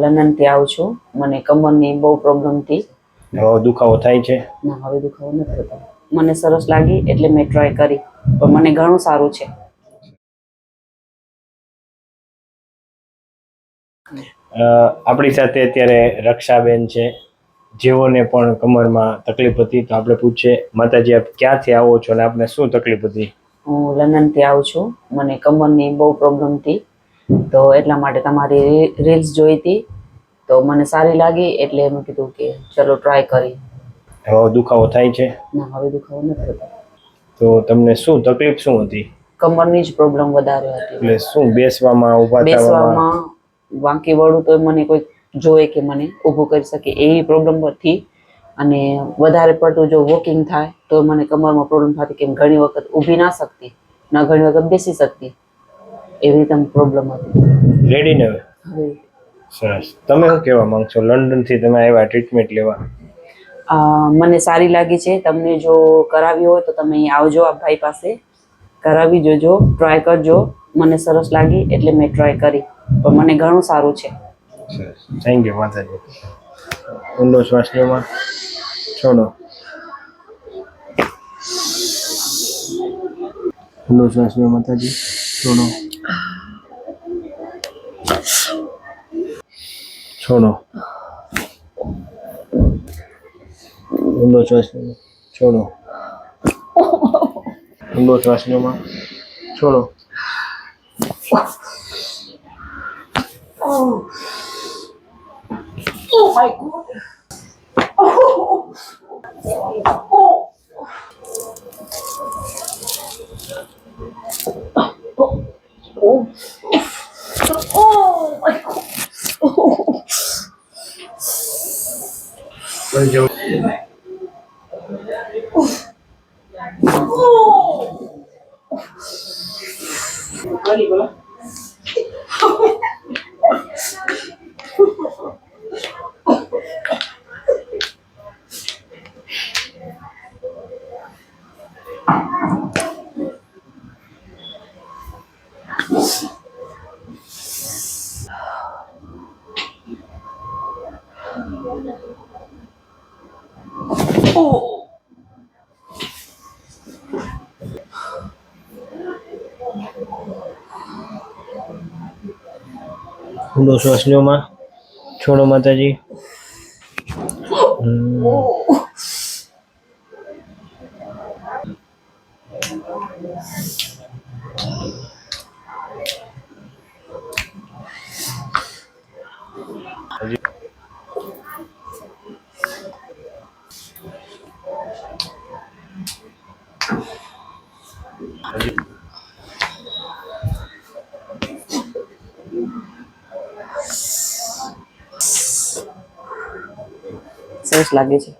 લંડનથી આવું છું. મને કમરની બહુ પ્રોબ્લેમ હતી. હવે દુખાવો થાય છે? ના, હવે દુખાવો નથી થતો. મને સરસ લાગી એટલે મેં ટ્રાય કરી, પણ મને ઘણું સારું છે. આપણી સાથે અત્યારે રક્ષાબેન છે, જેઓને પણ કમરમાં તકલીફ હતી. તો આપણે પૂછીએ, માતાજી આપ ક્યાંથી આવો છો અને આપને શું તકલીફ હતી? હું લંડનથી આવું છું. મને કમરની બહુ પ્રોબ્લેમ હતી, તો એટલા માટે તમારી રીલ્સ જોઈ હતી, તો મને સારી લાગી એટલે મેં કીધું કે ચલો ટ્રાય કરી. હવે દુખાવો થાય છે? ના, હવે દુખાવો નથી થતો. તો તમને શું તકલીફ શું હતી? કમરની જ પ્રોબ્લેમ વધારે હતી. એટલે શું બેસવામાં, ઊભા બેસવામાં વાંકી વળું તો મને કોઈ જોવે કે મને ઊભું કરી શકે એવી પ્રોબ્લેમ હતી. અને વધારે પડતું જો વોકિંગ થાય તો મને કમરમાં પ્રોબ્લેમ થતી, કેમ ઘણી વખત ઊભી ના શકતી, ના ઘણી વખત બેસી શકતી, એવી રીતે પ્રોબ્લેમ હતી. રેડી ને? હવે સરસ. તમે શું કહેવા માંગશો? લંડનથી તમે આવ્યા ટ્રીટમેન્ટ લેવા. મને સારી લાગી છે. તમને જો કરાવી હોય તો તમે અહીં આવજો, આ ભાઈ પાસે કરાવી જોજો, ટ્રાય કરજો. મને સરસ લાગી એટલે મેં ટ્રાય કરી, પણ મને ઘણું સારું છે. થેન્ક યુ માતાજી. ઊંડો શ્વાસ લેવા, છોડો. ઊંડો શ્વાસ લો માતાજી, છોડો. છોડો. ઊંડો શ્વાસ લો, છોડો. ઊંડો શ્વાસ લો માં, છોડો. Oh my God. ઊંડો શ્વાસ લો માં, છોડો માતાજી. સરસ લાગે છે.